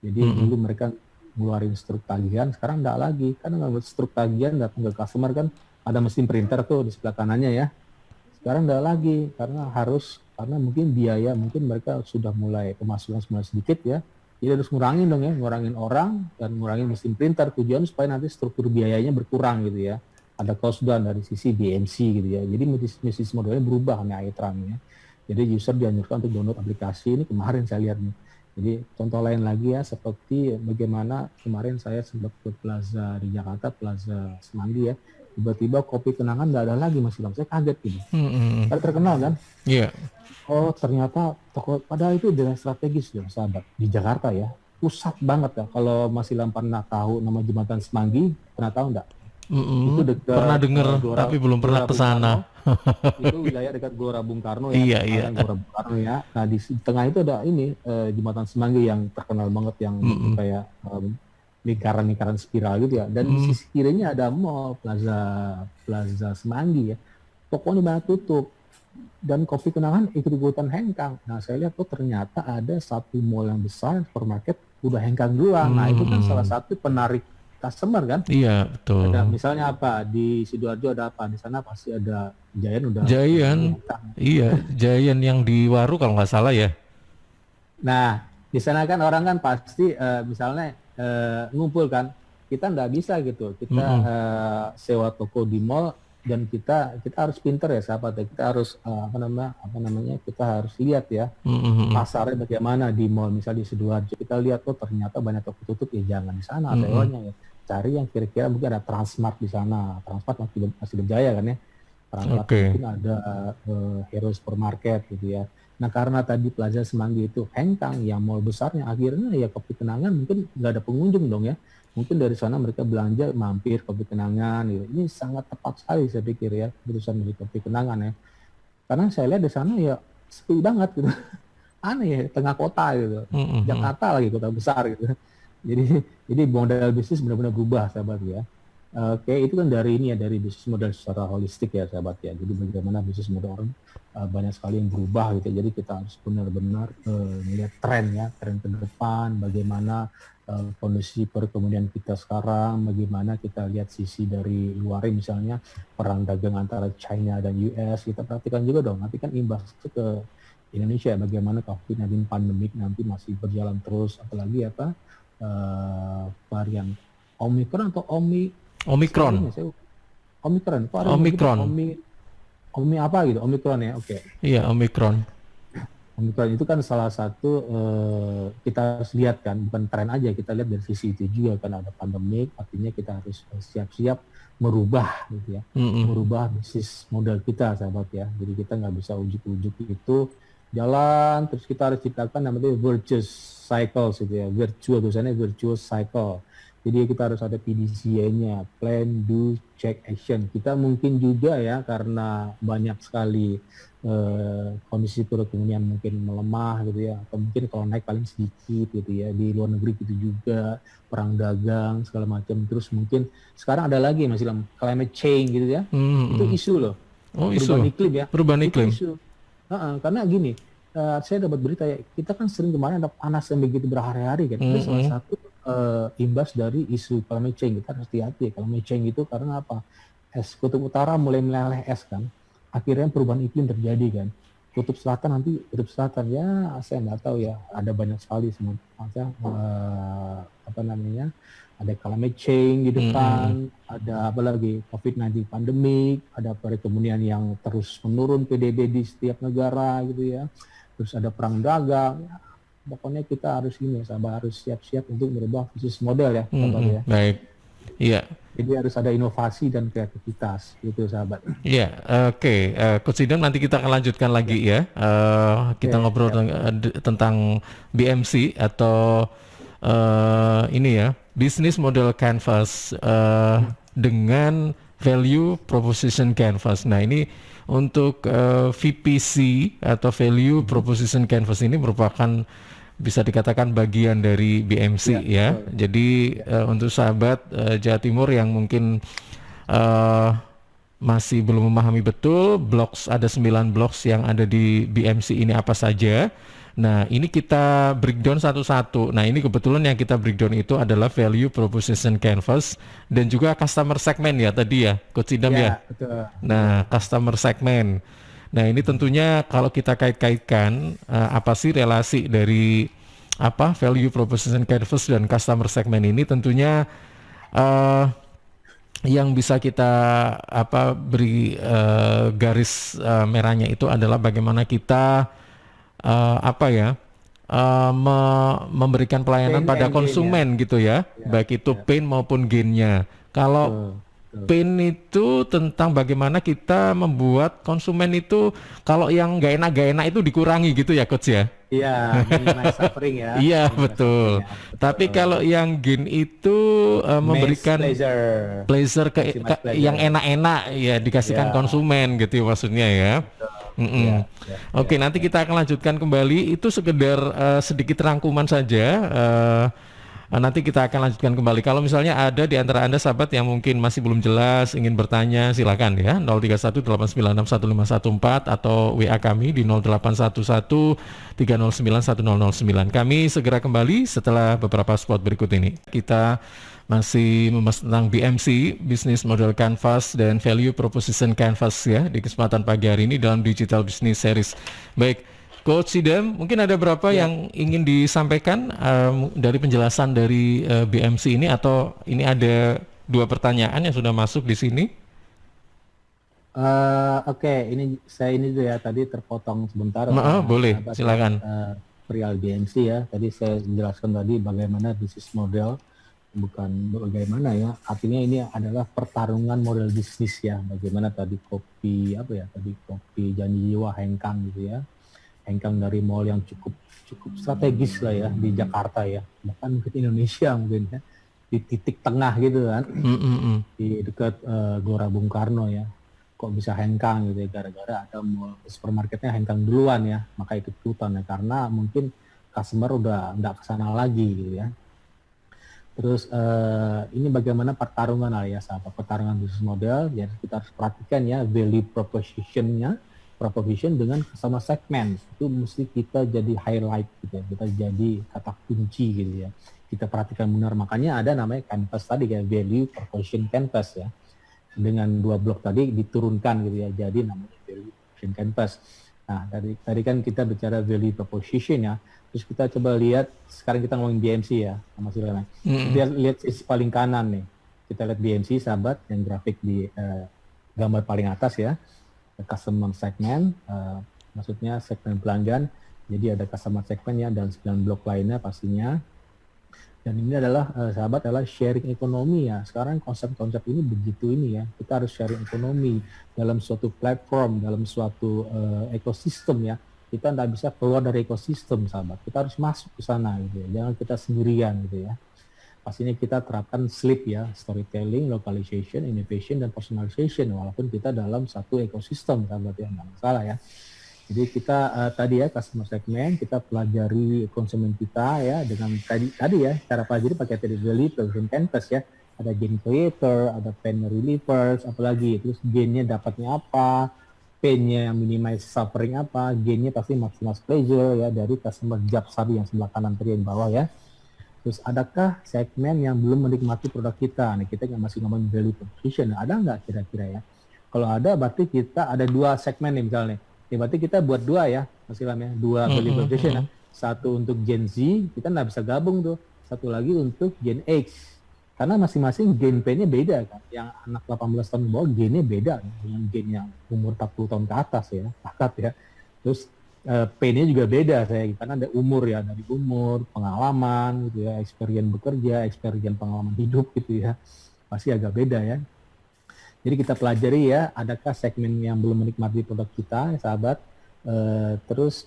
Jadi dulu mereka ngeluarin struk tagihan, sekarang nggak lagi karena nggak struk tagihan datang ke customer kan ada mesin printer tuh di sebelah kanannya ya. Sekarang nggak lagi karena mungkin biaya, mungkin mereka sudah mulai pemasukan sedikit ya. Jadi harus ngurangin dong ya, ngurangin orang dan ngurangin mesin printer, tujuan supaya nanti struktur biayanya berkurang gitu ya. Ada cost down dari sisi BMC gitu ya. Jadi bisnis modelnya berubah nih Aetra ya. Jadi user dianjurkan untuk download aplikasi ini kemarin saya lihat nih. Jadi contoh lain lagi ya seperti bagaimana kemarin saya sempat ke Plaza di Jakarta, Plaza Semanggi ya. Tiba-tiba kopi kenangan nggak ada lagi Mas Ilham. Saya kaget gitu. Kan terkenal kan? Iya. Oh ternyata toko padahal itu daerah strategis ya sahabat di Jakarta ya. Pusat banget ya. Kalau Mas Ilham pernah tahu nama Jembatan Semanggi, pernah tahu nggak? Itu dekat pernah dengar tapi belum pernah ke sana. Itu wilayah dekat Gelora Bung Karno ya. Iya. Gelora Bung Karno ya. Nah di tengah itu ada ini Jembatan Semanggi yang terkenal banget yang kayak lingkaran spiral gitu ya. Dan di sisi kirinya ada mall Plaza Semanggi ya. Tokonya banyak tutup. Dan kopi kenangan ikut-ikutan hengkang. Nah saya lihat ternyata ada satu mall yang besar, supermarket udah hengkang duluan. Nah itu kan salah satu penarik customer kan. Iya betul. Ada misalnya apa di Sidoarjo ada apa, di sana pasti ada Giant Iya Giant yang di Waru kalau nggak salah ya. Nah di sana kan orang kan pasti misalnya ngumpul kan, kita nggak bisa gitu, kita sewa toko di mall dan kita harus pinter ya sahabat ya, kita harus kita harus lihat ya pasarnya bagaimana di mall, misalnya di Sidoarjo kita lihat ternyata banyak toko tutup ya jangan di sana sewanya ya, cari yang kira-kira mungkin ada Transmart di sana, Transmart masih berjaya kan ya, Transmart mungkin ada Hero Supermarket gitu ya. Nah karena tadi Plaza Semanggi itu hengkang yang mall besarnya, akhirnya ya kopi kenangan mungkin nggak ada pengunjung dong ya. Mungkin dari sana mereka belanja mampir kopi kenangan gitu. Ini sangat tepat sekali saya pikir ya keputusan dari kopi kenangan ya. Karena saya lihat di sana ya sepi banget gitu. Aneh ya, tengah kota gitu. Jakarta lagi kota besar gitu. Jadi model bisnis benar-benar berubah sahabat ya. Oke, itu kan dari bisnis model secara holistik ya sahabat ya. Jadi bagaimana bisnis model orang banyak sekali yang berubah gitu. Jadi kita harus benar-benar melihat tren ke depan, bagaimana kondisi perekonomian kita sekarang, bagaimana kita lihat sisi dari luar misalnya perang dagang antara China dan US, kita perhatikan juga dong, nanti kan imbas ke Indonesia, bagaimana COVID-19 pandemik nanti masih berjalan terus, apalagi varian Omicron atau Omicron apa gitu, Omicron ya, oke. Iya, Omicron itu kan salah satu kita harus lihat kan, bukan tren aja, kita lihat dari sisi itu juga kan ada pandemik, artinya kita harus siap-siap merubah gitu ya, merubah bisnis model kita sahabat ya. Jadi kita nggak bisa ujuk-ujuk itu jalan, terus kita harus ciptakan namanya virtuous cycle gitu ya, virtuous cycle. Jadi kita harus ada PDCA-nya, plan, do, check, action. Kita mungkin juga ya karena banyak sekali kondisi perekonomian mungkin melemah gitu ya, atau mungkin kalau naik paling sedikit gitu ya, di luar negeri gitu juga, perang dagang segala macam. Terus mungkin sekarang ada lagi masih climate change gitu ya, itu isu loh. Perubahan iklim ya. Perubahan iklim. Isu. Karena gini, saya dapat berita ya, kita kan sering kemarin ada panas yang begitu berhari-hari kan, itu salah satu imbas dari isu climate change. Kita harus hati-hati climate change itu karena apa? Es kutub utara mulai meleleh es kan, akhirnya perubahan iklim terjadi kan. Kutub selatan ya saya nggak tahu ya, ada banyak sekali ada climate change di depan, ada apa lagi COVID-19 pandemik, ada perekonomian yang terus menurun PDB di setiap negara gitu ya, terus ada perang dagang. pokoknya kita harus ini, sahabat, harus siap-siap untuk merubah bisnis model ya, sahabat ya. Baik. Iya. Jadi harus ada inovasi dan kreativitas gitu, sahabat. Iya, oke. Coach Idam, nanti kita akan lanjutkan lagi ya. Kita ngobrol tentang BMC atau ini ya, Business Model Canvas dengan Value Proposition Canvas. Nah, ini untuk VPC atau Value Proposition Canvas ini merupakan bisa dikatakan bagian dari BMC ya. Jadi untuk sahabat Jawa Timur yang mungkin masih belum memahami betul ada 9 blocks yang ada di BMC ini apa saja. Nah, ini kita breakdown satu-satu. Nah, ini kebetulan yang kita breakdown itu adalah Value Proposition Canvas dan juga Customer Segment ya tadi ya, Coach Idam ya. Betul. Nah, Customer Segment. Nah, ini tentunya kalau kita kait-kaitkan apa sih relasi dari Value Proposition Canvas dan Customer Segment ini, tentunya yang bisa kita beri garis merahnya itu adalah bagaimana kita memberikan pelayanan pada konsumen gitu ya, baik itu pain maupun gain-nya. Kalau pain itu tentang bagaimana kita membuat konsumen itu kalau yang nggak enak itu dikurangi gitu ya, Coach ya. Iya, minimize suffering ya. Iya, betul. Tapi kalau yang gain itu memberikan pleasure yang enak-enak ya, dikasihkan konsumen gitu maksudnya ya. Oke, nanti kita akan lanjutkan kembali. Itu sekedar sedikit rangkuman saja. Nanti kita akan lanjutkan kembali. Kalau misalnya ada di antara Anda sahabat yang mungkin masih belum jelas, ingin bertanya, silakan ya, 0318961514 atau WA kami di 0811309109. Kami segera kembali setelah beberapa spot berikut ini. Kita masih membahas tentang BMC, Business Model Canvas dan Value Proposition Canvas ya, di kesempatan pagi hari ini dalam Digital Business Series. Baik, Coach Idam, mungkin ada berapa yang ingin disampaikan dari penjelasan dari BMC ini, atau ini ada 2 pertanyaan yang sudah masuk di sini? Oke, ini saya dulu ya, tadi terpotong sebentar. Boleh, silakan. Perihal BMC ya, tadi saya jelaskan tadi bagaimana bisnis model, bukan bagaimana ya, artinya ini adalah pertarungan model bisnis ya, bagaimana tadi kopi Janji Jiwa Hengkang gitu ya. Hengkang dari mall yang cukup strategis lah ya di Jakarta ya, bahkan mungkin Indonesia mungkin ya, di titik tengah gitu kan, di dekat Gelora Bung Karno ya, kok bisa Hengkang gitu ya, gara-gara ada mall supermarketnya Hengkang duluan ya, maka itu ikutan ya, karena mungkin customer udah nggak kesana lagi gitu ya. Terus ini bagaimana pertarungan lah ya sahabat, pertarungan bisnis model, ya kita harus perhatikan ya value proposition dengan customer segment itu mesti kita jadi highlight gitu ya, kita jadi kata kunci gitu ya, kita perhatikan benar, makanya ada namanya canvas tadi ya, value proposition canvas ya, dengan 2 blok tadi diturunkan gitu ya, jadi namanya value proposition canvas. Nah tadi kan kita bicara value proposition ya, terus kita coba lihat sekarang kita ngomongin BMC ya, sama Silana. Kita lihat sisi paling kanan nih, kita lihat BMC sahabat yang grafik di gambar paling atas ya. Customer segment, maksudnya segmen pelanggan, jadi ada customer segment ya, dan 9 blok lainnya pastinya. Dan ini adalah sahabat adalah sharing ekonomi ya. Sekarang konsep-konsep ini begitu ini ya, kita harus sharing ekonomi dalam suatu platform, dalam suatu ekosistem ya. Kita tidak bisa keluar dari ekosistem sahabat, kita harus masuk ke sana gitu ya, jangan kita sendirian gitu ya. Pastinya kita terapkan SLEEP ya, storytelling, localization, innovation, dan personalization, walaupun kita dalam satu ekosistem, sahabat ya, nggak masalah ya. Jadi kita tadi ya, customer segment, kita pelajari konsumen kita ya, dengan tadi ya, cara pelajari pakai tadi value proposition canvas ya, ada gain creator, ada pain relievers, apalagi, terus gainnya dapatnya apa, painnya yang minimize suffering apa, gainnya pasti maximize pleasure ya, dari customer job tadi yang sebelah kanan tadi yang bawah ya. Terus adakah segmen yang belum menikmati produk kita? Nah, kita masih ngomongin value proposition, ada nggak kira-kira ya? Kalau ada, berarti kita ada 2 segmen nih misalnya. Ya, berarti kita buat 2 ya, Mas Ilham ya, 2 value proposition ya. Satu untuk Gen Z, kita nggak bisa gabung tuh. Satu lagi untuk Gen X. Karena masing-masing gain pain-nya beda kan. Yang anak 18 tahun ke bawah gainnya beda kan, dengan gain yang umur 40 tahun ke atas ya, pakat ya. Terus pain-nya juga beda saya, karena ada umur ya, dari umur, pengalaman gitu ya, experience bekerja, experience pengalaman hidup gitu ya, pasti agak beda ya. Jadi kita pelajari ya, adakah segmen yang belum menikmati produk kita, ya sahabat. Terus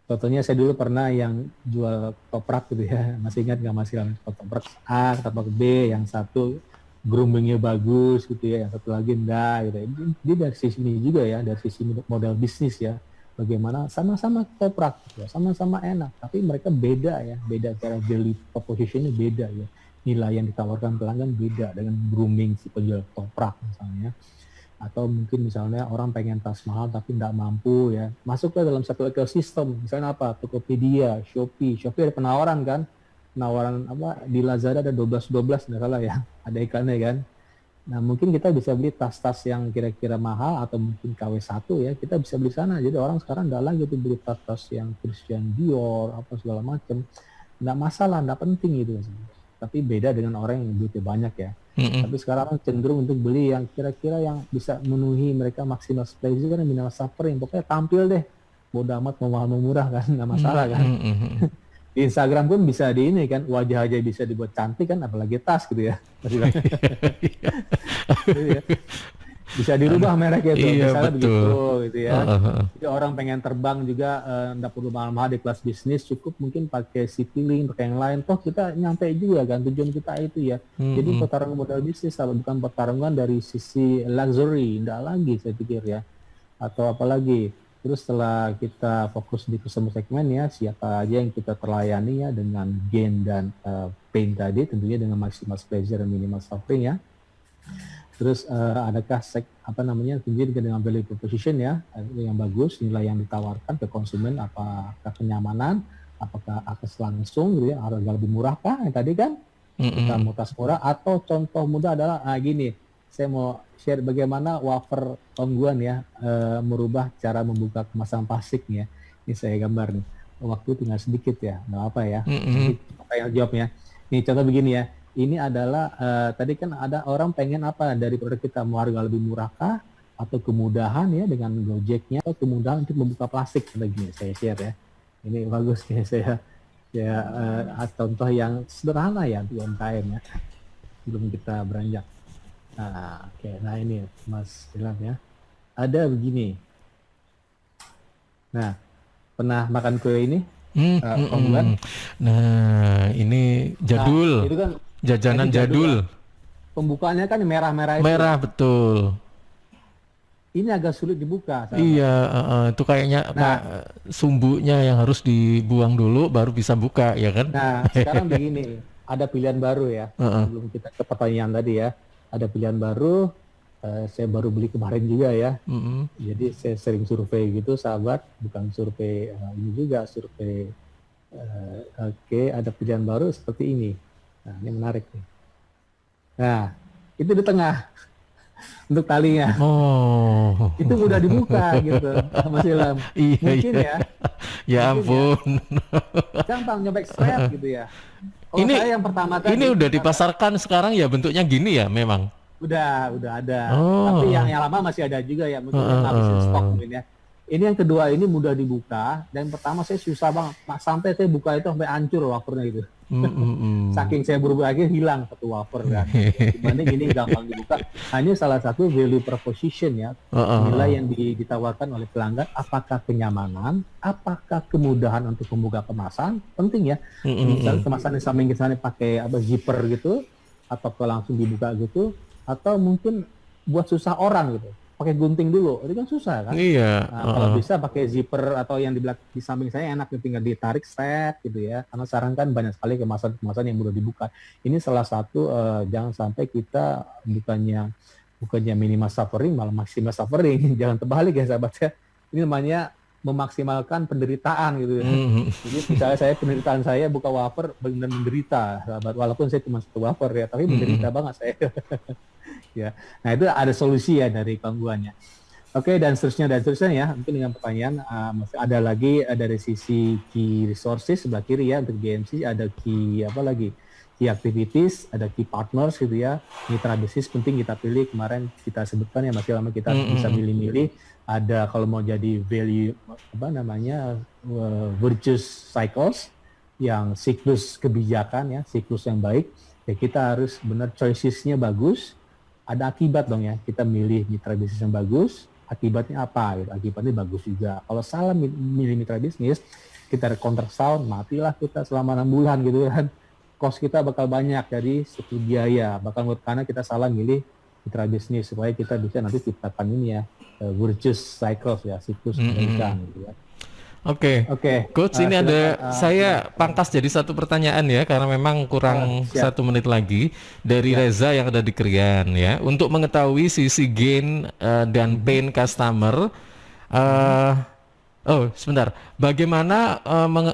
contohnya saya dulu pernah yang jual toprak gitu ya, masih ingat nggak Mas Ilham? Toprak A, toprak B, yang satu groomingnya bagus gitu ya, yang satu lagi enggak gitu. Jadi dari sisi ini juga ya, dari sisi model bisnis ya, bagaimana sama-sama toprak, gitu ya, sama-sama enak, tapi mereka beda ya, beda cara value propositionnya beda ya, nilai yang ditawarkan pelanggan beda dengan grooming si penjual toprak misalnya. Atau mungkin misalnya orang pengen tas mahal tapi tidak mampu ya, masuk ke dalam satu ekosistem, misalnya apa, Tokopedia, Shopee ada penawaran kan, penawaran apa di Lazada ada 12 nggak salah ya, ada iklannya kan. Nah mungkin kita bisa beli tas-tas yang kira-kira mahal atau mungkin KW1 ya, kita bisa beli sana. Jadi orang sekarang nggak lagi tuh beli tas-tas yang Christian Dior apa segala macam, nggak masalah, nggak penting gitu. Tapi beda dengan orang yang duitnya banyak ya. Tapi sekarang cenderung untuk beli yang kira-kira yang bisa memenuhi mereka maksimal pleasure dan minimal suffering. Pokoknya tampil deh, bodo amat mau mahal mau murah kan, nggak masalah kan. Di Instagram pun bisa di ini kan, wajah aja bisa dibuat cantik kan, apalagi tas gitu ya. Bisa dirubah mereknya tuh, Iya, misalnya betul. begitu gitu ya. Jadi orang pengen terbang juga nggak perlu mahal-mahal di kelas bisnis, cukup mungkin pakai Citylink, pakai yang lain, toh kita nyampe juga kan tujuan kita itu ya. Jadi pertarungan modal bisnis bukan pertarungan dari sisi luxury, enggak lagi saya pikir ya. Atau apalagi, terus setelah kita fokus di customer segment ya, siapa aja yang kita terlayani ya dengan gain dan pain tadi, tentunya dengan maximal pleasure dan minimal suffering ya. Terus adakah tentunya dengan value proposition ya, yang bagus, nilai yang ditawarkan ke konsumen, apakah kenyamanan, apakah akses langsung gitu ya, harga lebih murah kah yang tadi kan, kita mau tas murah, atau contoh mudah adalah gini, saya mau share bagaimana wafer Tongguan ya merubah cara membuka kemasan plastiknya. Ini saya gambar nih, waktu tinggal sedikit ya, nggak apa ya, apa yang jawabnya. Ini contoh begini ya, ini adalah tadi kan ada orang pengen apa dari produk kita, mau harga lebih murah kah, atau kemudahan ya dengan Gojeknya, atau kemudahan untuk membuka plastik. Begini saya share ya, ini bagus ya, saya contoh yang sederhana ya untuk UMKM ya, sebelum kita beranjak. Nah, oke. Nah ini Mas Ilham ya, ada begini. Nah, pernah makan kue ini? Tongguan? Nah, ini jadul. Nah, itu kan Jajanan jadul. Pembukaannya kan merah-merah itu. Merah betul. Ini agak sulit dibuka. Sahabat. Iya, itu kayaknya sumbunya yang harus dibuang dulu baru bisa buka ya kan? Nah, sekarang begini, ada pilihan baru ya. Sebelum kita ke pertanyaan tadi ya, ada pilihan baru. Saya baru beli kemarin juga ya. Jadi saya sering survei gitu, sahabat. Bukan survei ini juga, survei. Oke, ada pilihan baru seperti ini. Nah, ini menarik nih. Nah, itu di tengah untuk talinya. Oh. Itu mudah dibuka gitu, Mas Ilham. Iya, Mungkin iya. ya. Ya ampun. Gampang nyobek strap gitu ya. Ini Saya yang pertama tadi. Ini udah dipasarkan sekarang ya bentuknya gini ya memang. Udah ada. Oh. Tapi yang lama masih ada juga ya, mungkin yang habisin stok mungkin ya. Ini yang kedua ini mudah dibuka, dan pertama saya susah banget. Sampai saya buka itu sampai hancur wafernya gitu. Saking saya buru-buru aja hilang satu wafer kan. Dibanding ini gampang dibuka. Hanya salah satu value proposition ya, nilai yang ditawarkan oleh pelanggan. Apakah kenyamanan, apakah kemudahan untuk membuka kemasan, penting ya. Misalnya kemasan yang samping misalnya pakai zipper gitu, atau langsung dibuka gitu, atau mungkin buat susah orang gitu. Pakai gunting dulu, itu kan susah kan? Iya. Nah, kalau bisa pakai zipper atau yang di samping saya enak, tinggal ditarik set gitu ya. Karena sekarang kan banyak sekali kemasan-kemasan yang mudah dibuka. Ini salah satu jangan sampai kita bukannya minimal suffering malah maksimal suffering. Jangan terbalik ya sahabat ya. Ini namanya memaksimalkan penderitaan gitu ya. Jadi misalnya penderitaan saya buka wafer benar menderita sahabat. Walaupun saya cuma satu wafer ya, tapi menderita banget saya. Ya, nah itu ada solusi ya dari gangguannya. Oke, dan seterusnya ya. Mungkin dengan pertanyaan masih ada lagi dari sisi key resources sebelah kiri ya, untuk GMC ada key apa lagi? key activities, ada key partners gitu ya, mitra bisnis penting kita pilih. Kemarin kita sebutkan ya, masih lama kita bisa milih-milih. Ada kalau mau jadi value virtuous cycles, yang siklus kebijakan ya, siklus yang baik. Ya kita harus benar choicesnya bagus. Ada akibat dong ya, kita milih mitra bisnis yang bagus. Akibatnya apa? Gitu. Akibatnya bagus juga. Kalau salah milih mitra bisnis, kita kontrak setahun, matilah kita selama 6 bulan gitu kan. Cost kita bakal banyak, jadi satu biaya bakal karena kita salah milih mitra bisnis, supaya kita bisa nanti ciptakan ini ya, virtuous cycles ya, siklus kebaikan gitu ya. Oke. Coach, ini ada saya pangkas jadi satu pertanyaan ya, karena memang kurang 1 menit lagi dari Reza yang ada di Krian ya. Untuk mengetahui sisi gain dan pain customer, sebentar. Bagaimana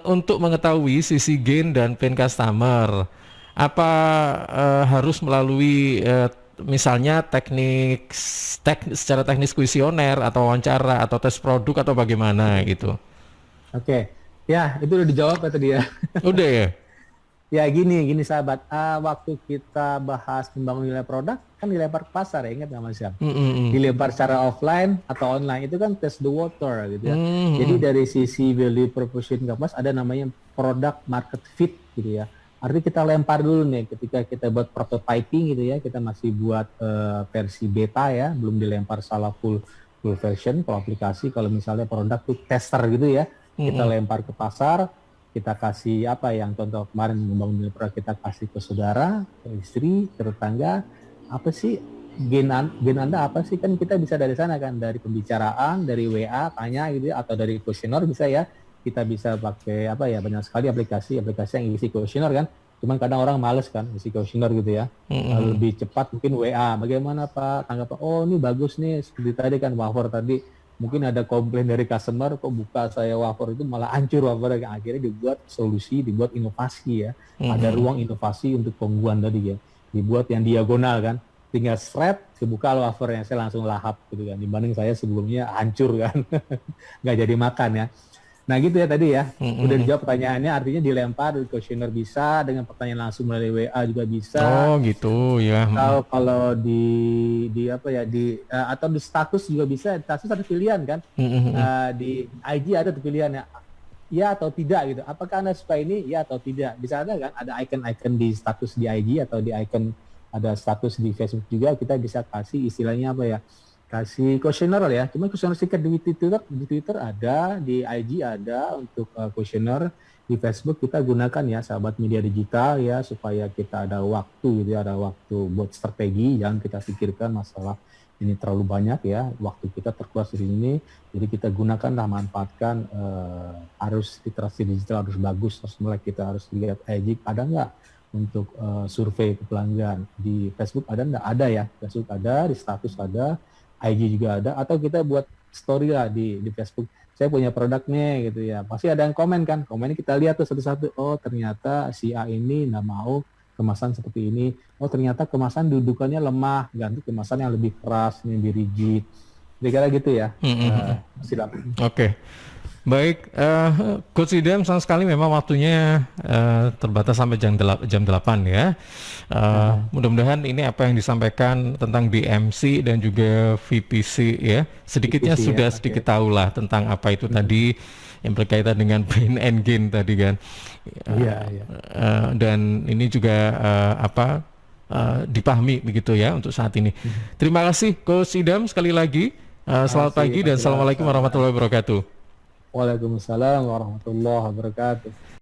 untuk mengetahui sisi gain dan pain customer? Apa harus melalui misalnya secara teknis kuesioner atau wawancara atau tes produk atau bagaimana gitu? Oke, ya itu udah dijawab ya tadi ya. Udah ya? Ya gini sahabat, waktu kita bahas membangun nilai produk, kan dilempar ke pasar ya, ingat nggak Mas Syam? Dilempar secara offline atau online, itu kan test the water gitu ya. Jadi dari sisi value proposition Mas, ada namanya product market fit gitu ya. Artinya kita lempar dulu nih, ketika kita buat prototyping gitu ya, kita masih buat versi beta ya, belum dilempar salah full version. Kalau aplikasi, kalau misalnya produk tuh tester gitu ya, kita lempar ke pasar, kita kasih apa yang contoh kemarin membangun nilai produk, kita kasih ke saudara, ke istri, ke tetangga, apa sih gain Anda apa sih, kan kita bisa dari sana kan, dari pembicaraan, dari WA tanya gitu ya, atau dari kuesioner bisa ya, kita bisa pakai apa ya, banyak sekali aplikasi yang isi kuesioner kan, cuman kadang orang males kan isi kuesioner gitu ya. Lebih cepat mungkin WA, bagaimana Pak tanggapan, oh ini bagus nih, seperti tadi kan wafer tadi, mungkin ada komplain dari customer, kok buka saya wafer itu malah hancur wafer, akhirnya dibuat solusi, dibuat inovasi ya. Ada ruang inovasi untuk pembuatan tadi ya, dibuat yang diagonal kan, tinggal shred, dibuka wafernya, saya langsung lahap gitu kan, dibanding saya sebelumnya hancur kan, nggak jadi makan ya. Nah gitu ya tadi ya, udah dijawab pertanyaannya, artinya dilempar di kuesioner bisa, dengan pertanyaan langsung melalui WA juga bisa. Oh gitu ya. Atau kalau di atau di status juga bisa, status ada pilihan kan, di IG ada pilihan ya atau tidak gitu. Apakah Anda suka ini, ya atau tidak? Bisa ada kan, ada icon-icon di status di IG atau di icon ada status di Facebook juga, kita bisa kasih istilahnya apa ya? Kasih kuesioner ya, cuma kuesioner singkat di Twitter ada, di IG ada untuk kuesioner, di Facebook kita gunakan ya sahabat media digital ya, supaya kita ada waktu gitu ya, ada waktu buat strategi, jangan kita pikirkan masalah ini terlalu banyak ya, waktu kita terkuras di sini, jadi kita gunakanlah, manfaatkan, harus literasi digital harus bagus, terus mulai kita harus lihat IG ada nggak untuk survei ke pelanggan, di Facebook ada nggak? Ada ya, Facebook ada, di status ada, IG juga ada, atau kita buat story lah di Facebook, saya punya produk nih gitu ya, pasti ada yang komen kan, komennya kita lihat tuh satu-satu, oh ternyata si A ini nggak mau kemasan seperti ini, oh ternyata kemasan dudukannya lemah, ganti kemasan yang lebih keras, yang lebih rigid, kira-kira gitu ya. Silakan. Oke. Baik, Coach Idam, sayang sekali memang waktunya terbatas sampai jam 8 ya. Mudah-mudahan ini apa yang disampaikan tentang BMC dan juga VPC ya, sedikitnya VPC, sudah ya, sedikit tahu lah tentang apa itu tadi yang berkaitan dengan pain and gain tadi kan. Dan ini juga dipahami begitu ya untuk saat ini. Terima kasih Coach Idam sekali lagi. Selamat pagi dan assalamualaikum warahmatullahi wabarakatuh. Waalaikumsalam warahmatullahi wabarakatuh.